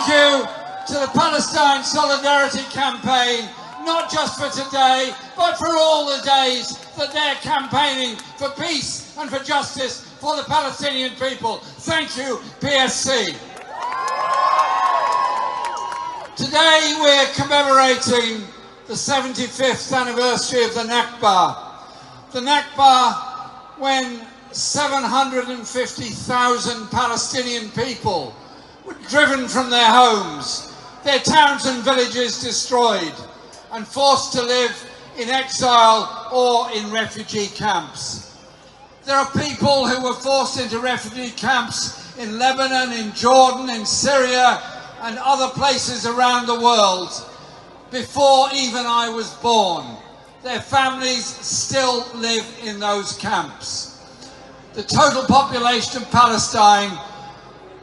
thank you to the Palestine Solidarity Campaign, not just for today, but for all the days that they're campaigning for peace and for justice for the Palestinian people. Thank you, PSC. Today we're commemorating the 75th anniversary of the Nakba. The Nakba, when 750,000 Palestinian people were driven from their homes, their towns and villages destroyed, and forced to live in exile or in refugee camps. There are people who were forced into refugee camps in Lebanon, in Jordan, in Syria, and other places around the world before even I was born. Their families still live in those camps. The total population of Palestine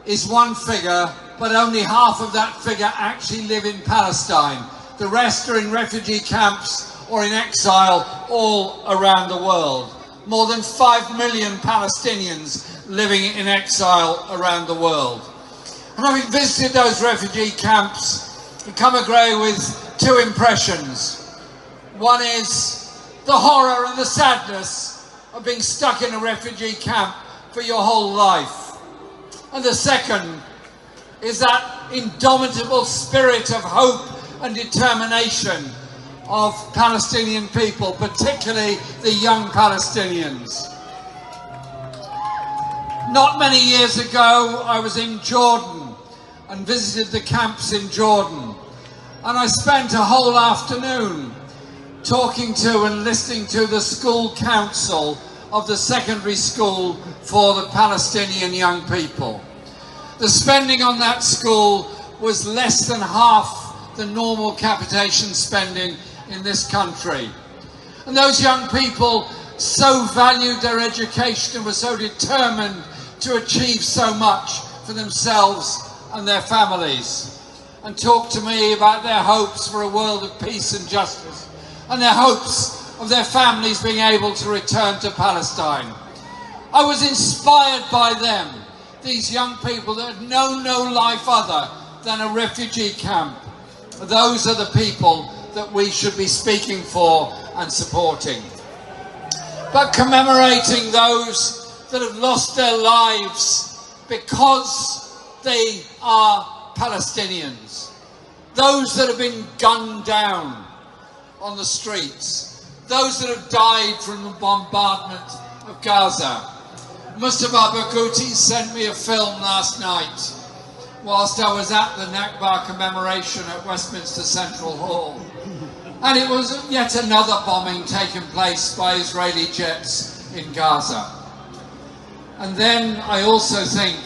is one figure, but only half of that figure actually live in Palestine. The rest are in refugee camps or in exile all around the world. More than 5 million Palestinians living in exile around the world. And having visited those refugee camps, you come away with two impressions. One is the horror and the sadness of being stuck in a refugee camp for your whole life. And the second is that indomitable spirit of hope and determination of Palestinian people, particularly the young Palestinians. Not many years ago, I was in Jordan and visited the camps in Jordan. And I spent a whole afternoon talking to and listening to the school council of the secondary school for the Palestinian young people. The spending on that school was less than half the normal capitation spending in this country. And those young people so valued their education and were so determined to achieve so much for themselves and their families, and talked to me about their hopes for a world of peace and justice, and their hopes of their families being able to return to Palestine. I was inspired by them, these young people that had known no life other than a refugee camp. Those are the people that we should be speaking for and supporting. But commemorating those that have lost their lives because they are Palestinians. Those that have been gunned down on the streets. Those that have died from the bombardment of Gaza. Mustafa Barghouti sent me a film last night whilst I was at the Nakba commemoration at Westminster Central Hall. And it was yet another bombing taking place by Israeli jets in Gaza. And then I also think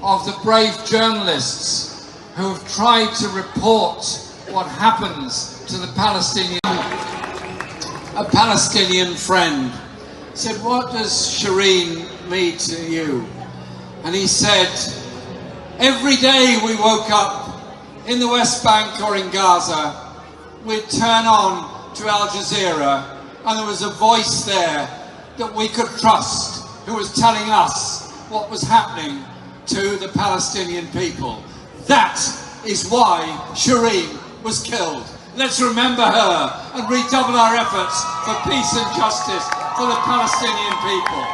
of the brave journalists who have tried to report what happens to the Palestinian. A Palestinian friend said, "What does Shireen mean to you?" And he said, "Every day we woke up in the West Bank or in Gaza, we'd turn on to Al Jazeera and there was a voice there that we could trust who was telling us what was happening to the Palestinian people. That is why Shireen was killed. Let's remember her and redouble our efforts for peace and justice for the Palestinian people."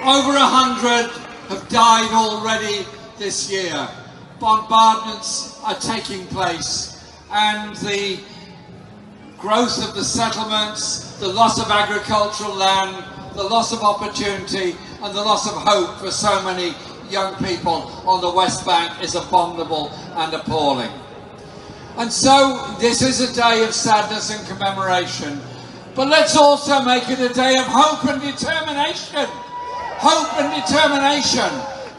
Over 100 have died already this year. Bombardments are taking place, and the growth of the settlements, the loss of agricultural land, the loss of opportunity, and the loss of hope for so many young people on the West Bank is abominable and appalling. And so this is a day of sadness and commemoration, but let's also make it a day of hope and determination. Hope and determination.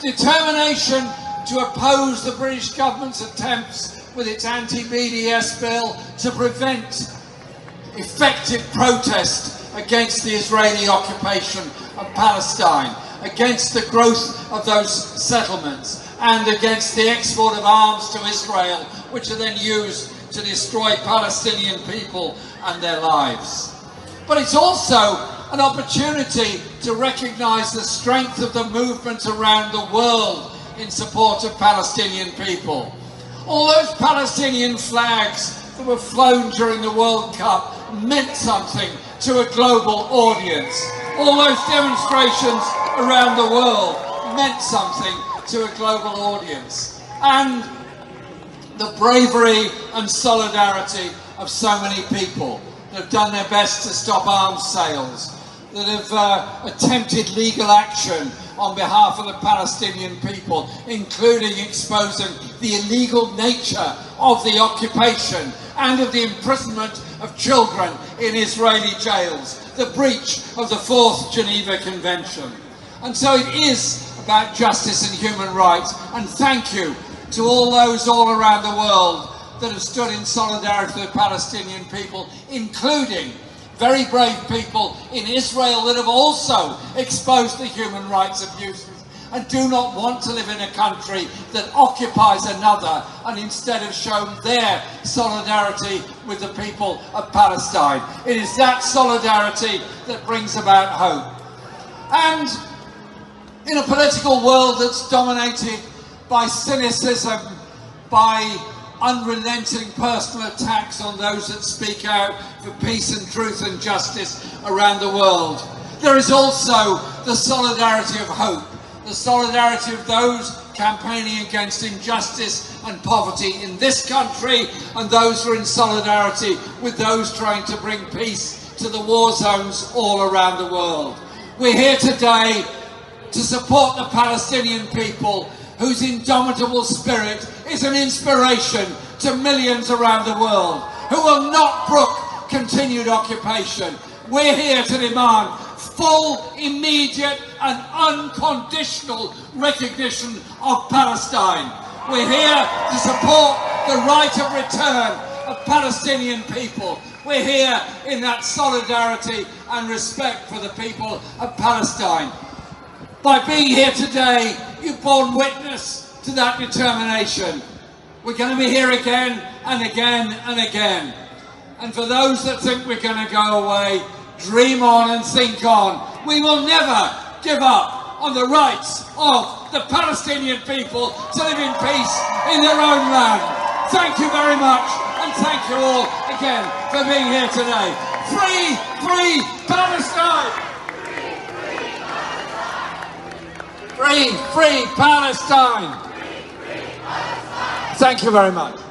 Determination to oppose the British government's attempts with its anti-BDS bill to prevent effective protest against the Israeli occupation of Palestine, against the growth of those settlements, and against the export of arms to Israel, which are then used to destroy Palestinian people and their lives. But it's also an opportunity to recognise the strength of the movement around the world in support of Palestinian people. All those Palestinian flags that were flown during the World Cup meant something to a global audience. All those demonstrations around the world meant something to a global audience. And the bravery and solidarity of so many people that have done their best to stop arms sales, that have attempted legal action on behalf of the Palestinian people, including exposing the illegal nature of the occupation and of the imprisonment of children in Israeli jails, the breach of the 4th Geneva Convention. And so it is about justice and human rights, and thank you to all those all around the world that have stood in solidarity with the Palestinian people, including very brave people in Israel that have also exposed the human rights abuses and do not want to live in a country that occupies another, and instead have shown their solidarity with the people of Palestine. It is that solidarity that brings about hope. And in a political world that's dominated by cynicism, by unrelenting personal attacks on those that speak out for peace and truth and justice around the world, there is also the solidarity of hope, the solidarity of those campaigning against injustice and poverty in this country, and those who are in solidarity with those trying to bring peace to the war zones all around the world. We're here today to support the Palestinian people, whose indomitable spirit is an inspiration to millions around the world who will not brook continued occupation. We're here to demand full, immediate and unconditional recognition of Palestine. We're here to support the right of return of Palestinian people. We're here in that solidarity and respect for the people of Palestine. By being here today, you've borne witness to that determination. We're going to be here again and again and again. And for those that think we're going to go away, dream on and think on. We will never give up on the rights of the Palestinian people to live in peace in their own land. Thank you very much, and thank you all again for being here today. Free, free Palestine! Free, free Palestine! Thank you very much.